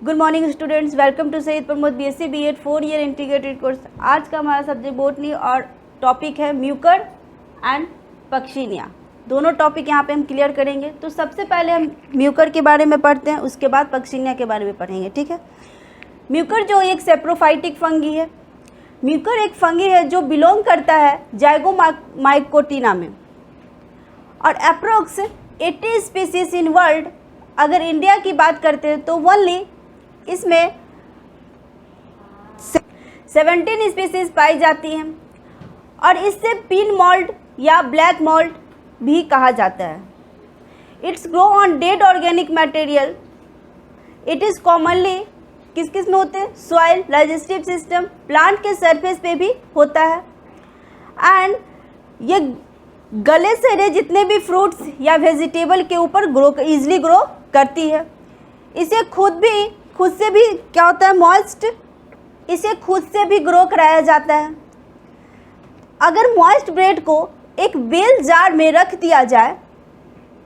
Good morning students, welcome to Syed Pramod BSc BEd 4 year integrated course. आज का हमारा subject botany और टॉपिक है म्यूकर एंड पक्षिनिया। दोनों टॉपिक यहाँ पे हम क्लियर करेंगे। तो सबसे पहले हम म्यूकर के बारे में पढ़ते हैं, उसके बाद पक्षिनिया के बारे में पढ़ेंगे। ठीक है। म्यूकर जो एक सेप्रोफाइटिक फंगी है। म्यूकर एक फंगी है जो बिलोंग करता है जाइगोमाइकोटिना में और अप्रोक्स 80 स्पीसीज इन वर्ल्ड। अगर इंडिया की बात करते हैं तो ओनली इसमें 17 स्पीसीज पाई जाती हैं और इससे पिन मोल्ड या ब्लैक मोल्ड भी कहा जाता है। It's grow on dead organic material. It is commonly किस किस में होते हैं? सॉइल, डाइजेस्टिव सिस्टम, प्लांट के सरफेस पे भी होता है। एंड ये गले से रहे जितने भी फ्रूट्स या वेजिटेबल के ऊपर ईजिली ग्रो करती है। इसे खुद से भी क्या होता है? मॉइस्ट। इसे खुद से भी ग्रो कराया जाता है। अगर मॉइस्ट ब्रेड को एक बेल जार में रख दिया जाए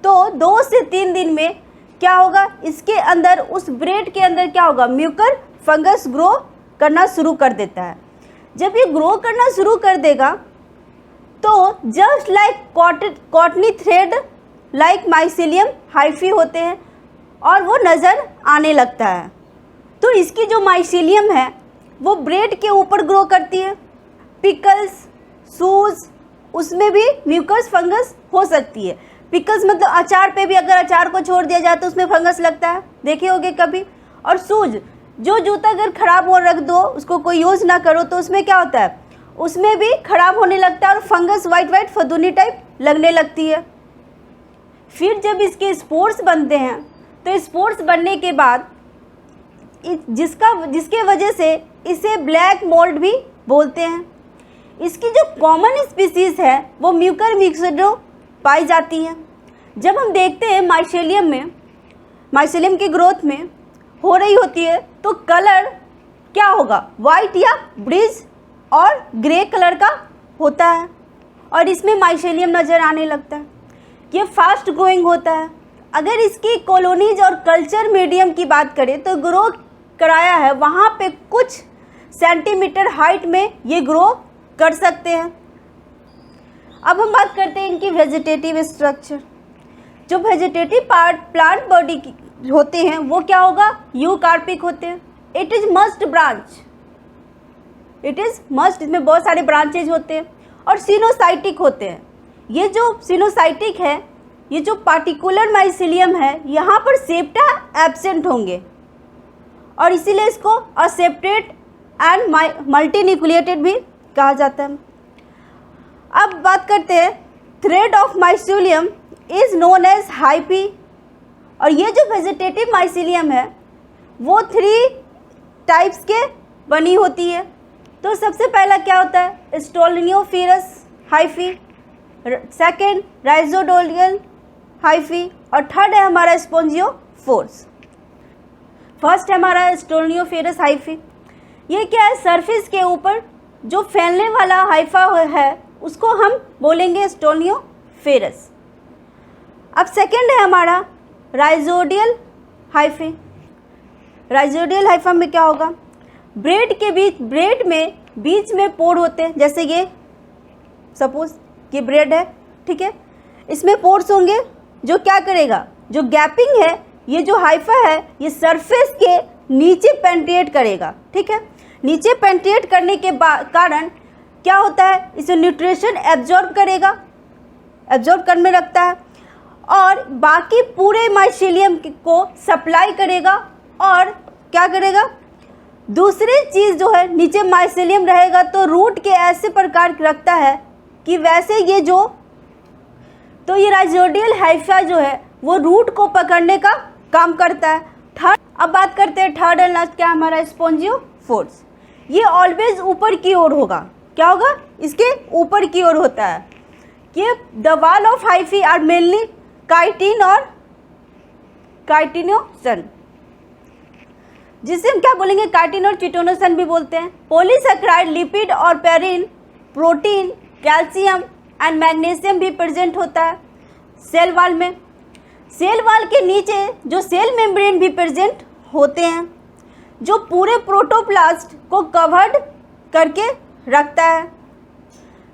तो 2 से 3 दिन में क्या होगा? इसके अंदर, उस ब्रेड के अंदर क्या होगा? म्यूकर फंगस ग्रो करना शुरू कर देता है। जब ये ग्रो करना शुरू कर देगा तो just like cottony thread like mycelium hyphae होते हैं और वो नज़र आने लगता है। तो इसकी जो माइसीलियम है वो ब्रेड के ऊपर ग्रो करती है। पिकल्स, सूज, उसमें भी म्यूकस फंगस हो सकती है। पिकल्स मतलब अचार पे भी अगर अचार को छोड़ दिया जाए तो उसमें फंगस लगता है, देखे होंगे कभी। और सूज, जो जूता अगर ख़राब हो रख दो, उसको कोई यूज़ ना करो तो उसमें क्या होता है? उसमें भी ख़राब होने लगता है और फंगस वाइट फदूनी टाइप लगने लगती है। फिर जब इसके स्पोर्स बनते हैं तो स्पोर्स बनने के बाद जिसके वजह से इसे ब्लैक मोल्ड भी बोलते हैं। इसकी जो कॉमन स्पीसीज़ है वो म्यूकर मिक्सडो पाई जाती है। जब हम देखते हैं माइसीलियम की ग्रोथ में हो रही होती है तो कलर क्या होगा? वाइट या ब्रिज और ग्रे कलर का होता है और इसमें माइसीलियम नज़र आने लगता है। ये फास्ट ग्रोइंग होता है। अगर इसकी कॉलोनीज और कल्चर मीडियम की बात करें तो ग्रो कराया है वहाँ पे कुछ सेंटीमीटर हाइट में ये ग्रो कर सकते हैं। अब हम बात करते हैं इनकी वेजिटेटिव स्ट्रक्चर। जो वेजिटेटिव पार्ट प्लांट बॉडी की होते हैं वो क्या होगा? यूकार्पिक होते हैं। It is must branch. इसमें बहुत सारे ब्रांचेज होते हैं और सिनोसाइटिक होते हैं। ये जो सिनोसाइटिक है, ये जो पार्टिकुलर माइसीलियम है, यहाँ पर सेप्टा एब्सेंट होंगे और इसीलिए इसको असेप्टेट एंड मल्टीन्यूक्लिएटेड भी कहा जाता है। अब बात करते हैं thread of mycelium is known as hyphae. और ये जो वेजिटेटिव माइसीलियम है वो 3 टाइप्स के बनी होती है। तो सबसे पहला क्या होता है? स्टोलियोफेरस हाइफी, सेकेंड राइजोडोलियल हाइफी और थर्ड है हमारा स्पोंजियोफोर्स। फर्स्ट है हमारा स्टोलियोफेरस हाइफी। ये क्या है? सरफेस के ऊपर जो फैलने वाला हाइफा है उसको हम बोलेंगे स्टोलियोफेरस। अब सेकेंड है हमारा राइजोडियल हाइफी। राइजोडियल हाइफा में क्या होगा? ब्रेड में बीच में पोर होते हैं। जैसे ये सपोज ये ब्रेड है, ठीक है, इसमें पोर्स होंगे जो क्या करेगा? जो गैपिंग है, ये जो हाइफा है ये सरफेस के नीचे पेंट्रिएट करेगा। ठीक है, नीचे पेंट्रिएट करने के कारण क्या होता है? इसे न्यूट्रिशन एब्जॉर्ब करने रखता है और बाकी पूरे माइसीलियम को सप्लाई करेगा। और क्या करेगा? दूसरी चीज़ जो है, नीचे माइसीलियम रहेगा तो रूट के ऐसे प्रकार रखता है कि वैसे ये राइजोडियल हाइफा जो है वो रूट को पकड़ने का काम करता है। अब बात करते हैं थर्ड एंड लास्ट क्या हमारा? स्पोंजियोफोर्स। ये ऑलवेज ऊपर की ओर होगा। क्या होगा? इसके ऊपर की ओर होता है। ये the wall of hyphae are mainly chitin और काइटिनोसन, जिसे हम क्या बोलेंगे? काइटिन और चिटोनोसन भी बोलते हैं। पॉलीसेकेराइड, लिपिड और Perrin, protein, calcium and magnesium भी प्रेजेंट होता है सेल वॉल में। सेल वॉल के नीचे जो सेल मेम्ब्रेन भी प्रेजेंट होते हैं। जो पूरे प्रोटोप्लास्ट को कवर्ड करके रखता है।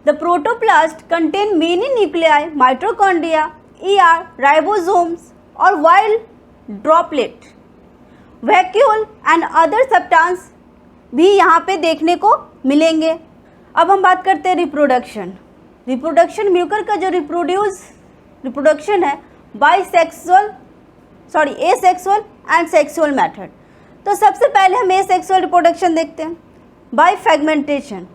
The protoplast contain many nuclei, mitochondria, ER, ribosomes और wild droplet, vacuole and other substance भी यहाँ पे देखने को मिलेंगे। अब हम बात करते हैं रिप्रोडक्शन। रिप्रोडक्शन म्यूकर का जो रिप्रोडक्शन है एसेक्सुअल एंड सेक्सुअल मेथड। तो सबसे पहले हम एसेक्सुअल रिप्रोडक्शन देखते हैं बाय फ्रेगमेंटेशन।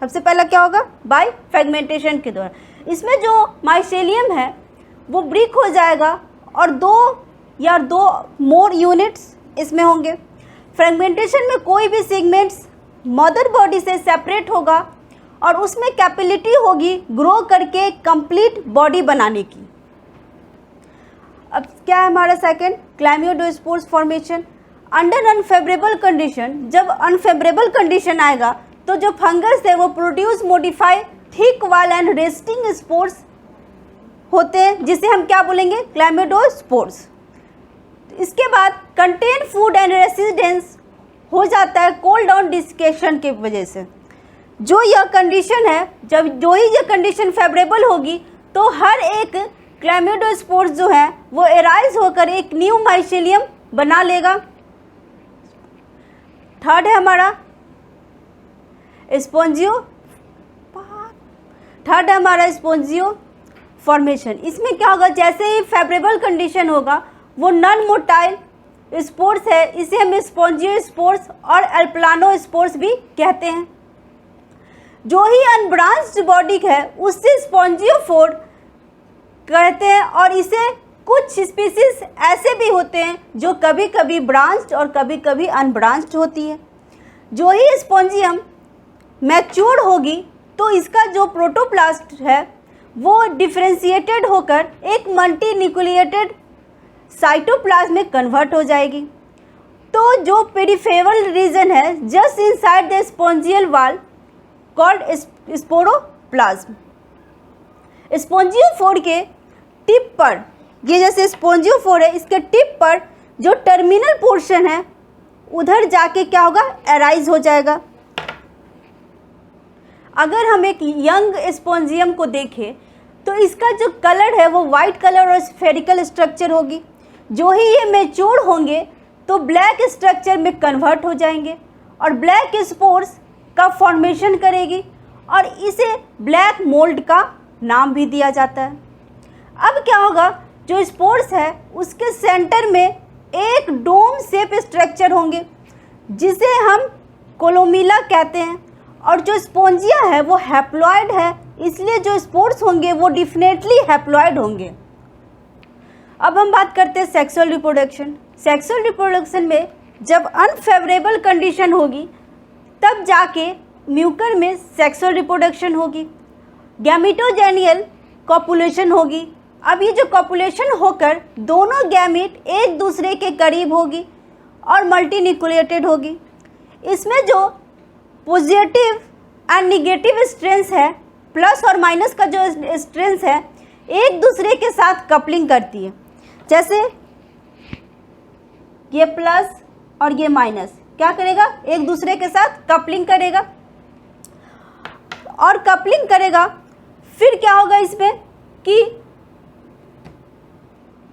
सबसे पहला क्या होगा? बाय फ्रेगमेंटेशन के द्वारा। इसमें जो माइसेलियम है वो ब्रेक हो जाएगा और दो मोर यूनिट्स इसमें होंगे। फ्रेगमेंटेशन में कोई भी सेगमेंट्स मदर बॉडी से सेपरेट होगा और उसमें कैपेबिलिटी होगी ग्रो करके कंप्लीट बॉडी बनाने की। अब क्या है हमारा second? Chlamydospores formation under unfavourable condition. जब अनफेवरेबल कंडीशन आएगा तो जो फंगस है वो produce modify thick wall and resting spores होते हैं, जिसे हम क्या बोलेंगे? क्लैमिडोस्पोर्स। इसके बाद कंटेन फूड एंड रेसिडेंस हो जाता है कोल्ड डाउन डिस्केशन की वजह से। जो यह कंडीशन है, जो ही यह कंडीशन फेवरेबल होगी तो हर एक क्लैमिडोस्पोर्स जो है वो एराइज होकर एक न्यू माइसेलियम बना लेगा। थर्ड है हमारा स्पोंजियो फॉर्मेशन। इसमें क्या होगा? जैसे ही फेवरेबल कंडीशन होगा वो नॉन मोटाइल स्पोर्स है, इसे हम स्पोंजियो स्पोर्स और एल्प्लानो स्पोर्स भी कहते हैं। जो ही अनब्रांच्ड बॉडी है उससे स्पोंजियोफोर कहते हैं और इसे कुछ स्पीसीज ऐसे भी होते हैं जो कभी कभी ब्रांच्ड और कभी कभी अनब्रांच्ड होती है। जो ही स्पोंजियम मैच्योर होगी तो इसका जो प्रोटोप्लास्ट है वो डिफरेंशिएटेड होकर एक मल्टी न्यूक्लिएटेड साइटोप्लाज्म में कन्वर्ट हो जाएगी। तो जो पेरिफेरल रीजन है just inside the sporangial wall called sporoplasm. Sporangiophore के टिप पर, ये जैसे स्पोंजियोफोर है, इसके टिप पर जो टर्मिनल पोर्शन है उधर जाके क्या होगा? एराइज हो जाएगा। अगर हम एक यंग स्पोंजियम को देखें तो इसका जो कलर है वो वाइट कलर और स्फेरिकल स्ट्रक्चर होगी। जो ही ये मैच्योर होंगे तो ब्लैक स्ट्रक्चर में कन्वर्ट हो जाएंगे और ब्लैक स्पोर्स का फॉर्मेशन करेगी और इसे ब्लैक मोल्ड का नाम भी दिया जाता है। अब क्या होगा? जो स्पोर्स है उसके सेंटर में एक डोम शेप स्ट्रक्चर होंगे जिसे हम कोलोमिला कहते हैं और जो स्पोंजिया है वो हैप्लॉइड है, इसलिए जो स्पोर्स होंगे वो डेफिनेटली हैप्लॉइड होंगे। अब हम बात करते हैं सेक्सुअल रिप्रोडक्शन। सेक्सुअल रिप्रोडक्शन में जब अनफेवरेबल कंडीशन होगी तब जाके म्यूकर में सेक्सुअल रिप्रोडक्शन होगी, गैमेटोजेनियल कॉपुलेशन होगी। अब ये जो कॉपुलेशन होकर दोनों गैमेट एक दूसरे के करीब होगी और मल्टीन्यूक्लिएटेड होगी। इसमें जो पॉजिटिव एंड निगेटिव स्ट्रेंस है, प्लस और माइनस का जो स्ट्रेंस है, एक दूसरे के साथ कपलिंग करती है। जैसे ये प्लस और ये माइनस क्या करेगा? एक दूसरे के साथ कपलिंग करेगा और कपलिंग करेगा। फिर क्या होगा इसमें कि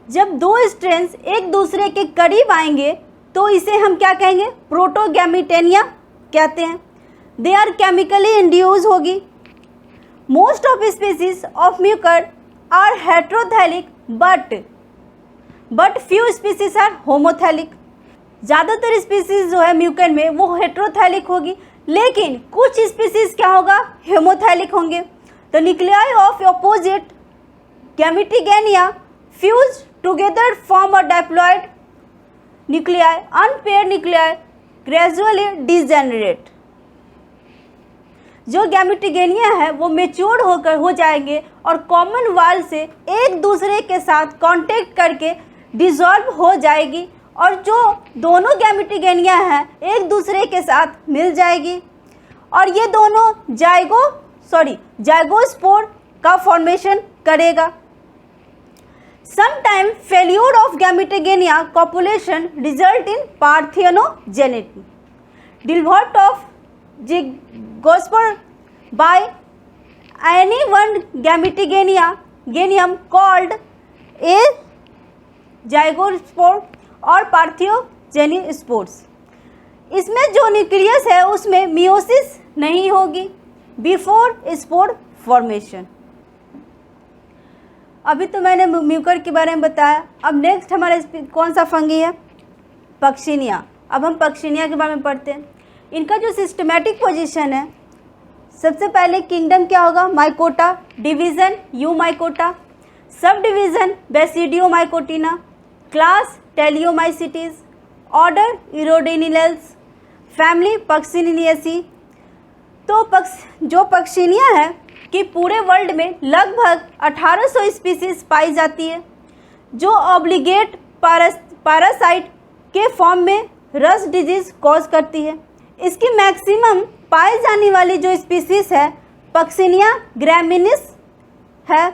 जब दो स्ट्रेंस एक दूसरे के करीब आएंगे तो इसे हम क्या कहेंगे? प्रोटोगैमेटेनिया कहते हैं। दे आर केमिकली इंड्यूस होगी। Most of species of mucor are heterothallic but few species are homothallic. ज़्यादातर स्पीसीज जो है म्यूकर में वो हेट्रोथैलिक होगी, लेकिन कुछ स्पीसीज क्या होगा? हेमोथैलिक होंगे। The nuclei of opposite gametangia fuse together form a diploid nuclei. Unpaired nuclei gradually degenerate. जो गैमेटिगेनिया है वो मेच्योर होकर हो जाएंगे और कॉमन वॉल से एक दूसरे के साथ कांटेक्ट करके डिसॉल्व हो जाएगी और जो दोनों गैमेटिगेनिया है एक दूसरे के साथ मिल जाएगी और ये दोनों जाइगोस्पोर का फॉर्मेशन करेगा। Sometime failure of Gametogenia copulation result in parthenogenesis. Developed of zygospore by any one Gametogenium called a zygospore और पार्थेनोजेनिक स्पोर्स। इसमें जो न्यूक्लियस है उसमें मियोसिस नहीं होगी बिफोर स्पोर फॉर्मेशन। अभी तो मैंने म्यूकर के बारे में बताया। अब नेक्स्ट हमारे कौन सा फंगी है? पक्सिनिया। अब हम पक्सिनिया के बारे में पढ़ते हैं। इनका जो सिस्टमेटिक पोजीशन है, सबसे पहले किंगडम क्या होगा? Mycota. Division Eumycota. Sub division Basidiomycotina. Class Teliomycetes. Order Uredinales. Family Pucciniaceae. तो जो पक्सिनिया है कि पूरे वर्ल्ड में लगभग 1800 स्पीसीज पाई जाती है, जो ऑब्लिगेट पैरासाइट के फॉर्म में रस्ट डिजीज कॉज करती है। इसकी मैक्सिमम पाई जाने वाली जो स्पीसीज है पक्सिनिया ग्रैमिनिस है।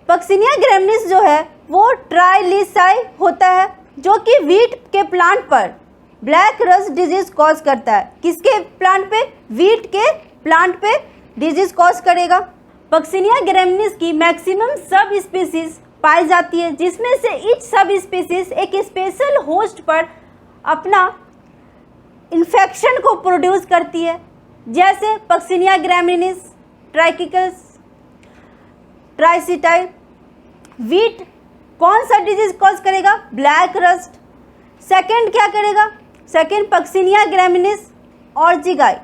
पक्सिनिया ग्रैमिनिस जो है वो ट्राइलिसाई होता है, जो कि वीट के प्लांट पर ब्लैक रस्ट डिजीज कॉज करता है। किसके प्लांट पे? वीट के प्लांट पे डिजीज कॉज करेगा। पक्सिनिया ग्रैमिनिस की मैक्सिमम सब स्पीसीज पाई जाती है, जिसमें से ईच सब स्पीसीज एक स्पेशल होस्ट पर अपना इन्फेक्शन को प्रोड्यूस करती है, जैसे पक्सिनिया ग्रैमिनिस, ट्राइकिकस, ट्राइसिटाई। वीट कौन सा डिजीज कॉज करेगा? Black rust. सेकंड क्या करेगा? Second Puccinia ग्रैमिनिस ऑर्जिगाई।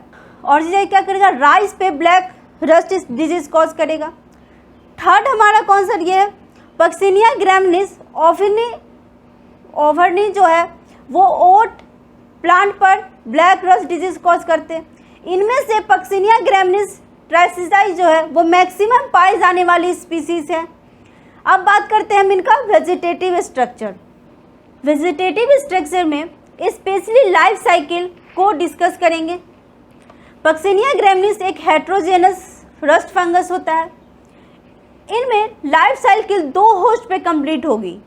ऑर्जिगाई क्या करेगा? राइस पे ब्लैक रस्ट डिजीज कॉज करेगा। थर्ड हमारा कौन सा ये है? पक्सिनिया ग्रैमिनिस ओवर्नी जो है वो ओट प्लांट पर ब्लैक रस्ट डिजीज कॉज करते हैं। इनमें से पक्सिनिया ग्रैमिनिस ट्राइसिटाई जो है वो मैक्सिमम पाई जाने वाली स्पीसीज है। अब बात करते हैं हम इनका वेजिटेटिव स्ट्रक्चर। वेजिटेटिव स्ट्रक्चर में स्पेशली लाइफ साइकिल को डिस्कस करेंगे। पक्सिनिया ग्रैमिनिस एक हेट्रोजेनस रस्ट फंगस होता है। इनमें लाइफ साइकिल 2 होस्ट पे कंप्लीट होगी।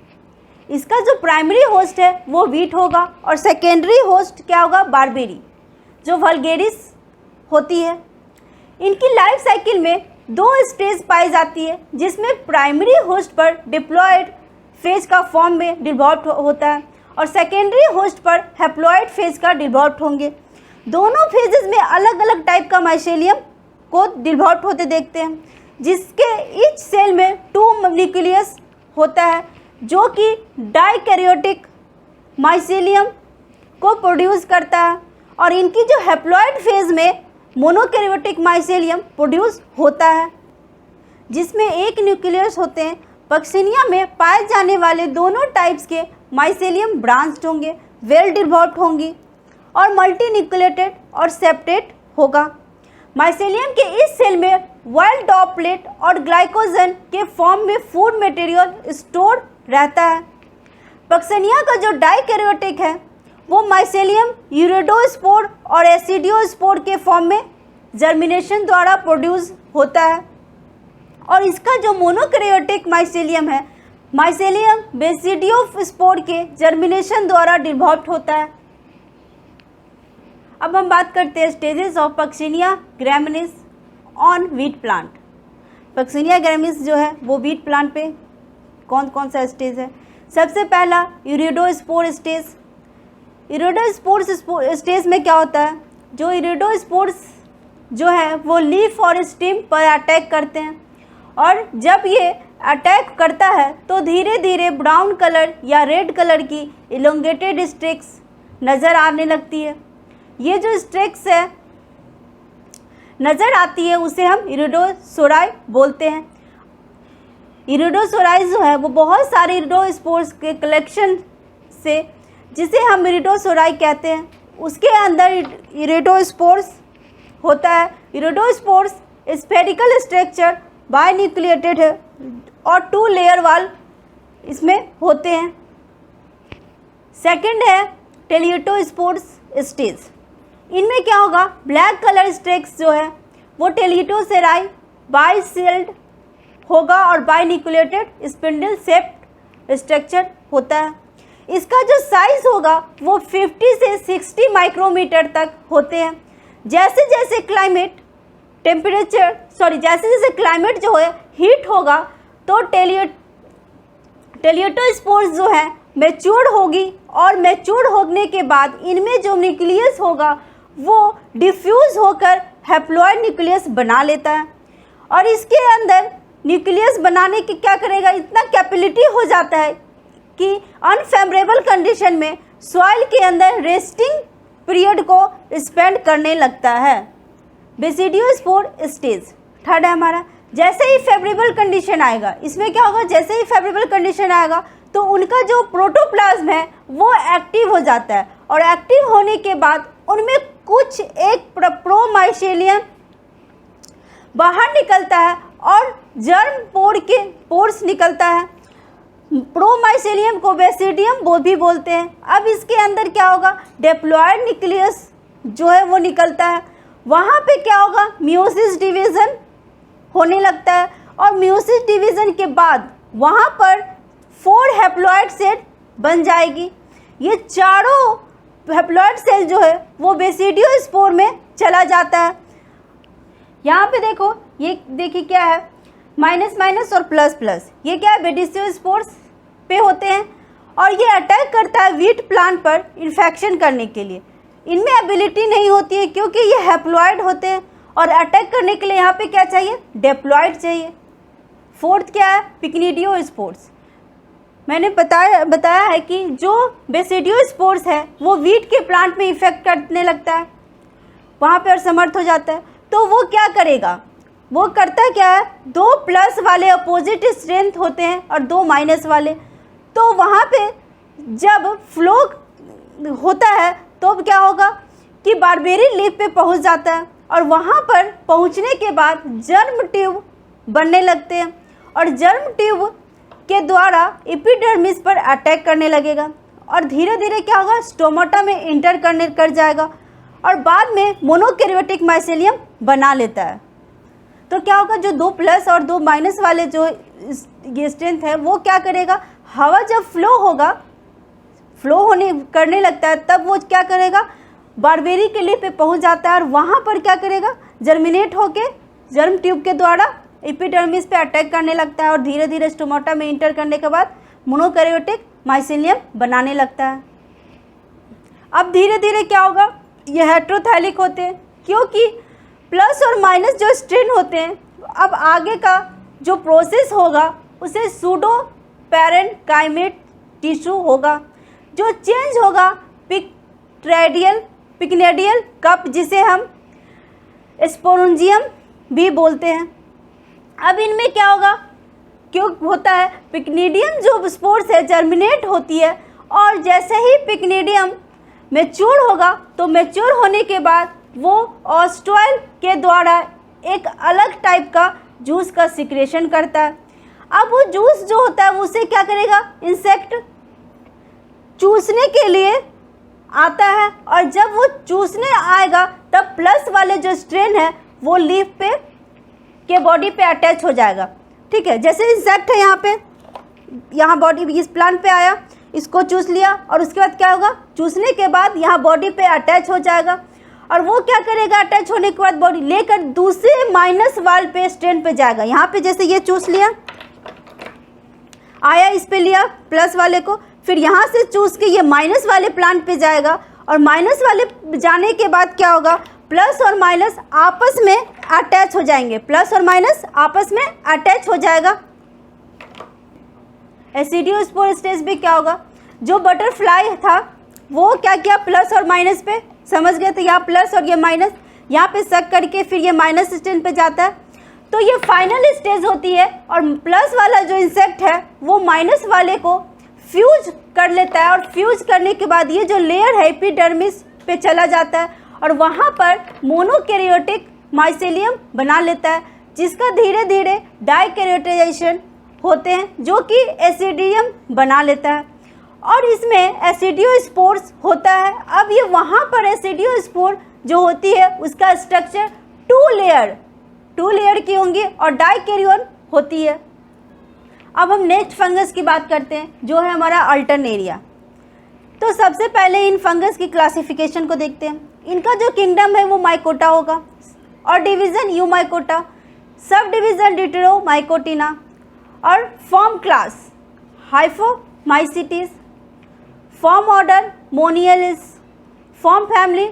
इसका जो प्राइमरी होस्ट है वो वीट होगा और सेकेंडरी होस्ट क्या होगा? बारबेरी, जो वल्गेरिस होती है। इनकी लाइफ साइकिल में 2 स्टेज पाई जाती है, जिसमें प्राइमरी होस्ट पर डिप्लॉयड फेज का फॉर्म में डिवॉल्व होता है और सेकेंडरी होस्ट पर हैप्लॉयड फेज का डिवॉल्व होंगे। दोनों फेजेस में अलग अलग टाइप का माइसेलियम को डिवॉल्व होते देखते हैं, जिसके ईच सेल में 2 न्यूक्लियस होता है, जो कि डाइकैरियोटिक माइसेलियम को प्रोड्यूस करता है और इनकी जो हैप्लॉयड फेज में मोनोकैरियोटिक माइसेलियम प्रोड्यूस होता है, जिसमें 1 न्यूक्लियस होते हैं। पक्सिनिया में पाए जाने वाले दोनों टाइप्स के माइसेलियम ब्रांच्ड होंगे, वेल डिवॉल्व्ड होंगी और मल्टी न्यूक्लिएटेड और सेपरेट होगा। माइसेलियम के इस सेल में वाइल्ड डॉपलेट और ग्लाइकोजन के फॉर्म में फूड मटेरियल स्टोर रहता है। पक्सिनिया का जो डाइकैरियोटिक है वो माइसेलियम यूरिडोस्पोर और एसिडियोस्पोर के फॉर्म में जर्मिनेशन द्वारा प्रोड्यूस होता है और इसका जो मोनोकैरियोटिक माइसेलियम है, माइसेलियम बेसिडियोस्पोर के जर्मिनेशन द्वारा डिवॉल्व होता है। अब हम बात करते हैं stages of Puccinia graminis on wheat plant. Puccinia graminis जो है वो वीट प्लांट पे कौन कौन सा स्टेज है? सबसे पहला यूरिडोस्पोर स्टेज। इरिडोस्पोर्स स्टेज में क्या होता है? जो इरिडोस्पोर्स जो है वो लीफ और स्टेम पर अटैक करते हैं और जब ये अटैक करता है तो धीरे धीरे ब्राउन कलर या रेड कलर की इलोंगेटेड स्ट्रिक्स नज़र आने लगती है। ये जो स्ट्रिक्स है नज़र आती है उसे हम इरिडोसोराई बोलते हैं। इरिडोसोराई जो है वो बहुत सारे इरिडोस्पोर्स के कलेक्शन से, जिसे हम इरिडोसोराई कहते हैं, उसके अंदर इरिडोस्पोर्स होता है। इरिडोस्पोर्स स्फेरिकल स्ट्रक्चर बाइन्यूक्लिएटेड है और 2 लेयर वाल इसमें होते हैं। सेकंड है टेलियोटोस्पोर्स स्टेज। इनमें क्या होगा? ब्लैक कलर स्ट्रिक्स जो है वो टेलियोटोसेराई बाइसेल्ड होगा और बाइन्यूक्लिएटेड स्पिंडल शेप्ड स्ट्रक्चर होता है। इसका जो साइज होगा वो 50 से 60 माइक्रोमीटर तक होते हैं। जैसे जैसे क्लाइमेट क्लाइमेट जो है हीट होगा तो टेलियोटोस्पोर्स जो है मैच्योर होगी, और मैच्योर होने के बाद इनमें जो न्यूक्लियस होगा वो डिफ्यूज़ होकर हैप्लॉइड न्यूक्लियस बना लेता है। और इसके अंदर न्यूक्लियस बनाने की क्या करेगा, इतना कैपेबिलिटी हो जाता है कि अनफेवरेबल कंडीशन में सॉइल के अंदर रेस्टिंग पीरियड को स्पेंड करने लगता है। बेसिडियोस्पोर स्टेज थर्ड है हमारा। जैसे ही फेवरेबल कंडीशन आएगा, इसमें क्या होगा, जैसे ही फेवरेबल कंडीशन आएगा तो उनका जो प्रोटोप्लाज्म है वो एक्टिव हो जाता है, और एक्टिव होने के बाद उनमें कुछ एक प्रोमाइसेलियम बाहर निकलता है और जर्म पोर्स निकलता है। प्रोमाइसेलियम को बेसिडियम वो भी बोलते हैं। अब इसके अंदर क्या होगा, डिप्लॉयड न्यूक्लियस जो है वो निकलता है। वहाँ पे क्या होगा, मियोसिस डिवीज़न होने लगता है, और मियोसिस डिवीज़न के बाद वहाँ पर 4 हैप्लॉइड सेल बन जाएगी। ये चारों हैप्लॉइड सेल जो है वो बेसिडियोस्पोर में चला जाता है। यहाँ पे देखो, ये देखिए क्या है, माइनस माइनस और प्लस प्लस, ये क्या है, बेसिडियोस्पोर्स पे होते हैं, और ये अटैक करता है वीट प्लांट पर इन्फेक्शन करने के लिए। इनमें एबिलिटी नहीं होती है क्योंकि ये हैप्लॉइड होते हैं, और अटैक करने के लिए यहाँ पे क्या चाहिए, डिप्लॉइड चाहिए। फोर्थ क्या है, पिक्निडियोस्पोर्स। मैंने बताया है कि जो बेसिडियोस्पोर्स है वो वीट के प्लांट में इफेक्ट करने लगता है वहाँ पे और समर्थ हो जाता है। तो वो क्या करेगा, वो करता क्या है, 2 प्लस वाले अपोजिट स्ट्रेंथ होते हैं और 2 माइनस वाले। तो वहाँ पे जब फ्लो होता है तो क्या होगा कि बारबेरी लीफ पे पहुँच जाता है, और वहाँ पर पहुँचने के बाद जर्म ट्यूब बनने लगते हैं, और जर्म ट्यूब के द्वारा एपिडर्मिस पर अटैक करने लगेगा, और धीरे धीरे क्या होगा, स्टोमाटा में इंटर कर जाएगा, और बाद में मोनोकैरियोटिक माइसेलियम बना लेता है। तो क्या होगा, जो 2 प्लस और 2 माइनस वाले जो ये स्ट्रेंथ है वो क्या करेगा, हवा जब फ्लो करने लगता है तब वो क्या करेगा, बारबेरी के लीफ पे पहुंच जाता है, और वहाँ पर क्या करेगा, जर्मिनेट होके जर्म ट्यूब के द्वारा एपिडर्मिस पे अटैक करने लगता है, और धीरे धीरे स्टोमाटा में इंटर करने के बाद मोनोकैरियोटिक माइसेलियम बनाने लगता है। अब धीरे धीरे क्या होगा, ये हेट्रोथैलिक होते हैं क्योंकि प्लस और माइनस जो स्ट्रेन होते हैं, अब आगे का जो प्रोसेस होगा उसे सूडो पैरेन्काइमेट टिश्यू होगा, जो चेंज होगा पिक्नेडियल कप, जिसे हम स्पोरेंजियम भी बोलते हैं। अब इनमें क्या होगा, क्यों होता है, पिक्निडियम जो स्पोर्स है जर्मिनेट होती है, और जैसे ही पिक्निडियम मैच्योर होगा तो मैच्योर होने के बाद वो ऑस्ट्रॉयल के द्वारा एक अलग टाइप का जूस का सिक्रेशन करता है। अब वो जूस जो होता है उसे क्या करेगा, इंसेक्ट चूसने के लिए आता है, और जब वो चूसने आएगा तब प्लस वाले जो स्ट्रेन है वो लीफ पे के बॉडी पे अटैच हो जाएगा। ठीक है, जैसे इंसेक्ट है यहाँ बॉडी इस प्लांट पे आया, इसको चूस लिया, और उसके बाद क्या होगा, चूसने के बाद यहाँ बॉडी पे अटैच हो जाएगा, और वो क्या करेगा, अटैच होने के बाद बॉडी लेकर दूसरे माइनस वाल पे स्ट्रेन पे जाएगा। यहाँ पे जैसे ये चूस लिया, आया इस पे लिया प्लस वाले को, फिर यहाँ से चूस के ये माइनस वाले प्लांट पे जाएगा, और माइनस वाले जाने के बाद क्या होगा, प्लस और माइनस आपस में अटैच हो जाएंगे, प्लस और माइनस आपस में अटैच हो जाएगा। एसिडियोस्पोर स्टेज पे क्या होगा, जो बटरफ्लाई था वो क्या किया, प्लस और माइनस पे समझ गए, तो यहाँ प्लस और ये माइनस, यहाँ पे सक करके फिर ये माइनस स्टेज पे जाता है। तो ये फाइनल स्टेज होती है, और प्लस वाला जो इंसेक्ट है वो माइनस वाले को फ्यूज कर लेता है, और फ्यूज करने के बाद ये जो लेयर है एपिडर्मिस पे चला जाता है, और वहाँ पर मोनोकैरियोटिक माइसेलियम बना लेता है, जिसका धीरे धीरे डाइकैरियोटाइजेशन होते हैं, जो कि एसिडियम बना लेता है, और इसमें एसिडियोस्पोर्स होता है। अब ये वहाँ पर एसिडियोस्पोर जो होती है उसका स्ट्रक्चर 2 लेयर की होंगी, और डाइकैरियोन होती है। अब हम नेक्स्ट फंगस की बात करते हैं जो है हमारा अल्टरनेरिया। तो सबसे पहले इन फंगस की क्लासिफिकेशन को देखते हैं। इनका जो किंगडम है वो माइकोटा होगा और division Eumycota, sub division Deuteromycotina और form class Hyphomycetes, form order Moniliales, form family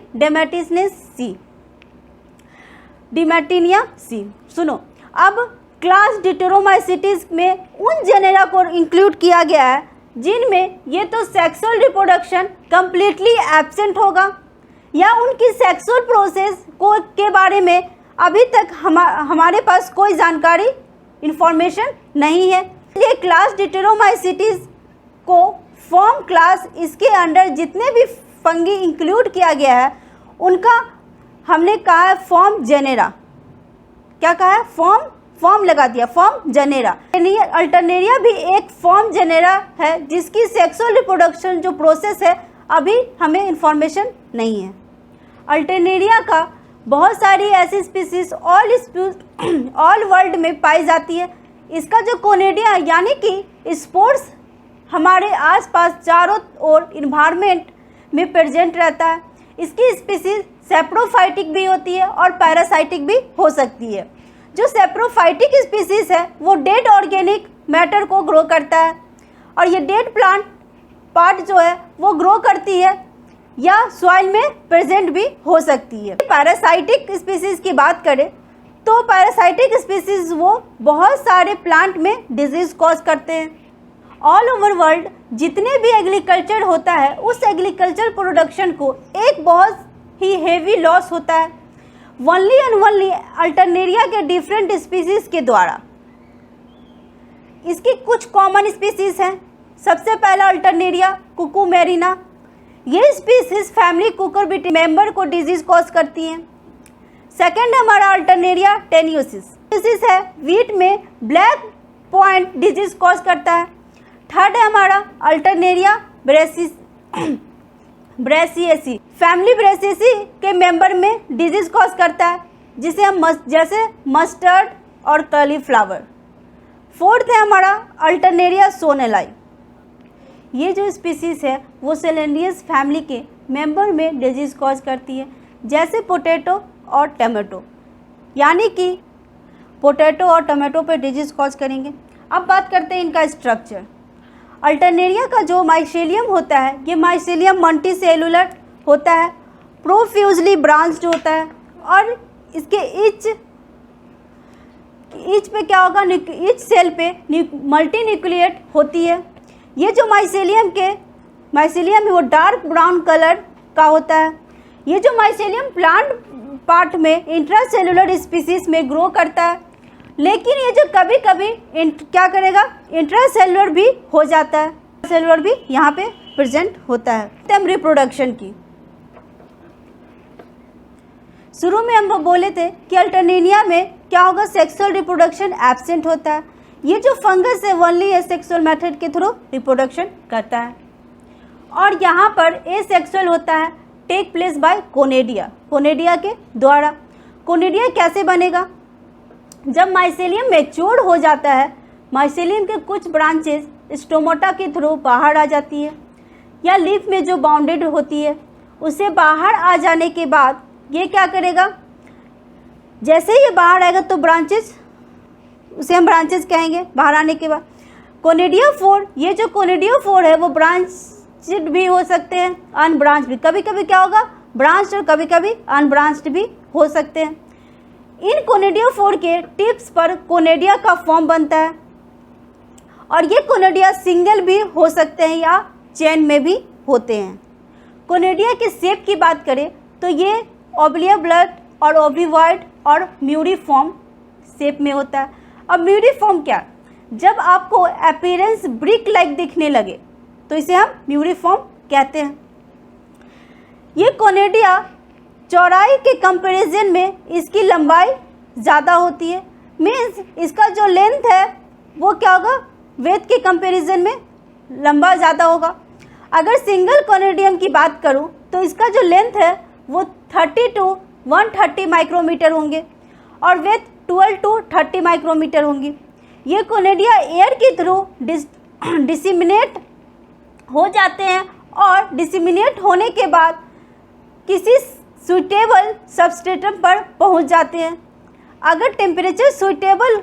Dematiaceae. सुनो, अब क्लास डिटेरोमाइसिटिस में उन जेनेरा को इंक्लूड किया गया है जिनमें ये तो सेक्सुअल रिप्रोडक्शन कंप्लीटली एब्सेंट होगा या उनकी सेक्सुअल प्रोसेस को के बारे में अभी तक हमारे पास कोई जानकारी इन्फॉर्मेशन नहीं है। ये क्लास डिटेरोमाइसिटिस को फॉर्म क्लास, इसके अंडर जितने भी फंगी इंक्लूड किया गया है उनका हमने कहा है फॉर्म जेनेरा। क्या कहा है? फॉर्म लगा दिया, फॉर्म जेनेरा। अल्टरनेरिया भी एक फॉर्म जेनेरा है जिसकी सेक्सुअल रिप्रोडक्शन जो प्रोसेस है अभी हमें इंफॉर्मेशन नहीं है। अल्टरनेरिया का बहुत सारी ऐसी स्पीसीज ऑल वर्ल्ड में पाई जाती है। इसका जो कोनेडिया यानी कि स्पोर्स हमारे आसपास चारों ओर इन्वायरमेंट में प्रेजेंट रहता है। इसकी स्पीसीज सेप्रोफाइटिक भी होती है और पैरासाइटिक भी हो सकती है। जो सेप्रोफाइटिक स्पीसीज है वो डेड ऑर्गेनिक मैटर को ग्रो करता है और ये डेड प्लांट पार्ट जो है वो ग्रो करती है या सॉइल में प्रेजेंट भी हो सकती है। पैरासाइटिक स्पीसीज की बात करें तो पैरासाइटिक स्पीसीज वो बहुत सारे प्लांट में डिजीज कॉज करते हैं। ऑल ओवर वर्ल्ड जितने भी एग्रीकल्चर होता है उस एग्रीकल्चर प्रोडक्शन को एक बहुत ही हेवी लॉस होता है वनली एंड वनली अल्टरनेरिया के डिफरेंट स्पीसीज के द्वारा। इसकी कुछ कॉमन स्पीसीज हैं। सबसे पहला अल्टरनेरिया कुकुमेरिना। ये स्पीसीज फैमिली कुकुरबिटी मेंबर को डिजीज कॉज करती हैं। सेकेंड हमारा अल्टरनेरिया टेनियोसिस स्पीसीज है, वीट में ब्लैक पॉइंट डिजीज कॉज करता है। थर्ड है हमारा अल्टरनेरिया ब्रेसिएसी, फैमिली ब्रेसिएसी के मेंबर में डिजीज कॉज करता है जिसे हम जैसे मस्टर्ड और कॉलीफ्लावर। फोर्थ है हमारा अल्टरनेरिया सोनेलाई। ये जो स्पीसीज है वो सेलेनियस फैमिली के मेंबर में डिजीज कॉज करती है जैसे पोटैटो और टमाटो, यानी कि पोटैटो और टमाटो पे डिजीज कॉज करेंगे। अब बात करते हैं इनका स्ट्रक्चर। अल्टरनेरिया का जो माइसेलियम होता है ये माइसेलियम मल्टीसेलुलर होता है, प्रोफ्यूजली ब्रांच्ड होता है और इसके ईच पे क्या होगा, ईच सेल पे मल्टी न्यूक्लिएट होती है। ये जो माइसेलियम है वो डार्क ब्राउन कलर का होता है। ये जो माइसेलियम प्लांट पार्ट में इंट्रासेलुलर स्पीसीज में ग्रो करता है, लेकिन ये जो कभी कभी क्या करेगा, इंट्रासेलुलर भी हो जाता है, सेलुलर भी यहाँ पे प्रेजेंट होता है। रिप्रोडक्शन की शुरू में हम बोले थे कि अल्टरनेरिया में क्या होगा, सेक्सुअल रिप्रोडक्शन एब्सेंट होता है। ये जो फंगस है ओनली एसेक्सुअल मेथड के थ्रू रिप्रोडक्शन करता है और यहाँ पर एसेक्सुअल होता है, टेक प्लेस बाय कोनेडिया के द्वारा। कोनेडिया कैसे बनेगा, जब माइसेलियम मैच्योर हो जाता है, माइसेलियम के कुछ ब्रांचेस स्टोमोटा के थ्रू बाहर आ जाती है या लीफ में जो बाउंडेड होती है उसे बाहर आ जाने के बाद ये क्या करेगा, जैसे ये बाहर आएगा तो ब्रांचेस, उसे हम ब्रांचेस कहेंगे। बाहर आने के बाद कोनिडियोफोर, ये जो कोनिडियोफोर है वो ब्रांचड भी हो सकते हैं, अनब्रांच्ड भी। कभी कभी क्या होगा, ब्रांच्ड और कभी कभी अनब्रांच्ड भी हो सकते हैं। इन कोनिडियोफोर के टिप्स पर कोनेडिया का फॉर्म बनता है और ये कोनेडिया सिंगल भी हो सकते हैं या चेन में भी होते हैं। कोनेडिया के शेप की बात करें तो ये ओब्लियब्लट और ओविवॉइड और म्यूरिफॉर्म शेप में होता है। अब म्यूरिफॉर्म क्या, जब आपको अपीयरेंस ब्रिक लाइक दिखने लगे तो इसे हम म्यूरिफॉर्म कहते हैं। ये कोनेडिया चौड़ाई के कंपैरिजन में इसकी लंबाई ज़्यादा होती है, मीन्स इसका जो लेंथ है वो क्या होगा, वेथ के कंपैरिजन में लंबा ज़्यादा होगा। अगर सिंगल कोनेडियम की बात करूं तो इसका जो लेंथ है वो 30 to 130 माइक्रोमीटर होंगे और वेथ 12 to 30 माइक्रोमीटर होंगी। ये कोनेडिया एयर के थ्रू डिसिमिनेट हो जाते हैं और डिसिमिनेट होने के बाद किसी सुइटेबल सबस्ट्रेटम पर पहुंच जाते हैं। अगर टेम्परेचर सुइटेबल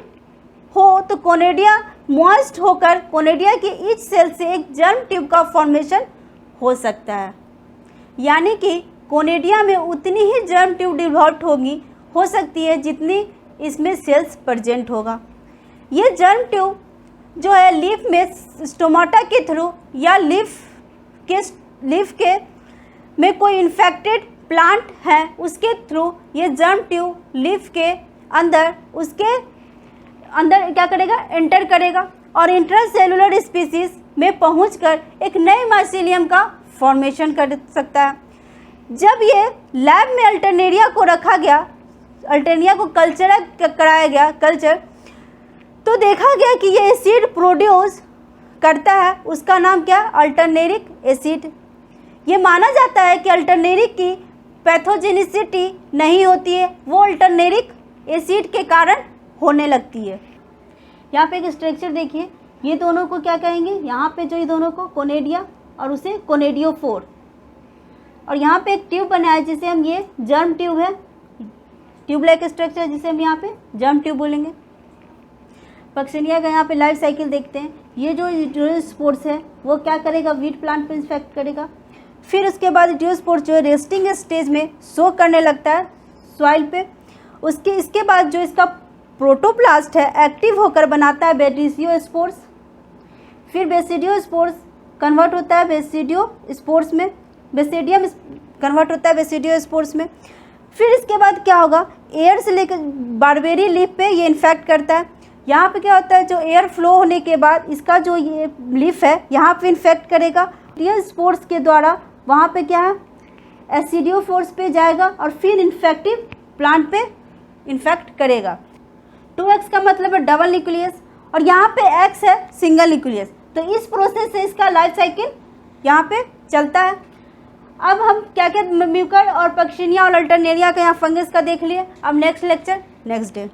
हो तो कोनेडिया मॉइस्ट होकर कोनेडिया के ईच सेल से एक जर्म ट्यूब का फॉर्मेशन हो सकता है। यानी कि कोनेडिया में उतनी ही जर्म ट्यूब डिवॉल्व हो सकती है जितनी इसमें सेल्स प्रेजेंट होगा। ये जर्म ट्यूब जो है लीफ में स्टोमाटा के थ्रू या लीफ के में कोई इन्फेक्टेड प्लांट है उसके थ्रू ये जर्म ट्यूब लीफ के अंदर उसके अंदर क्या करेगा, एंटर करेगा और इंट्रासेलुलर स्पीसीज में पहुंचकर एक नए माइसीलियम का फॉर्मेशन कर सकता है। जब ये लैब में अल्टरनेरिया को रखा गया, अल्टरनेरिया को कराया गया कल्चर, तो देखा गया कि ये एसिड प्रोड्यूस करता है, उसका नाम क्या, अल्टरनेरिक एसिड। ये माना जाता है कि अल्टरनेरिक की पैथोजेनिसिटी नहीं होती है, वो अल्टरनेरिक एसिड के कारण होने लगती है। यहाँ पे एक स्ट्रक्चर देखिए, ये दोनों को क्या कहेंगे, यहाँ पे जो ये दोनों को कोनेडिया और उसे कोनेडियोफोर, और यहाँ पे एक ट्यूब बना है जिसे हम ये जर्म ट्यूब है, ट्यूब लाइक स्ट्रक्चर जिसे हम यहाँ पे जर्म ट्यूब बोलेंगे। पक्सिनिया का यहाँ पे लाइफ साइकिल देखते हैं। ये जो स्पोर्स है वो क्या करेगा, वीट प्लांट पे इन्फेक्ट करेगा। फिर उसके बाद डियोस्पोर्स जो है रेस्टिंग स्टेज में सो करने लगता है सॉइल पे। इसके बाद जो इसका प्रोटोप्लास्ट है एक्टिव होकर बनाता है बेसिडियोस्पोर्स। फिर बेसिडियोस्पोर्स कन्वर्ट होता है बेसिडियोस्पोर्स में, बेसिडियम कन्वर्ट होता है बेसिडियोस्पोर्स में। फिर इसके बाद क्या होगा, एयर से लेकर बारबेरी लीफ पे ये इन्फेक्ट करता है। यहाँ पे क्या होता है, जो एयर फ्लो होने के बाद इसका जो ये लीफ है यहाँ पे इन्फेक्ट करेगा। ये स्पोर्स के द्वारा वहाँ पे क्या है, एसिडियोफोर्स पे जाएगा और फिर इन्फेक्टिव प्लांट पे इन्फेक्ट करेगा। 2x का मतलब है डबल न्यूक्लियस और यहाँ पे x है सिंगल न्यूक्लियस। तो इस प्रोसेस से इसका लाइफ साइकिल यहाँ पे चलता है। अब हम क्या क्या म्यूकर और पक्सिनिया और अल्टरनेरिया का यहाँ फंगस का देख लिए। अब नेक्स्ट लेक्चर नेक्स्ट डे।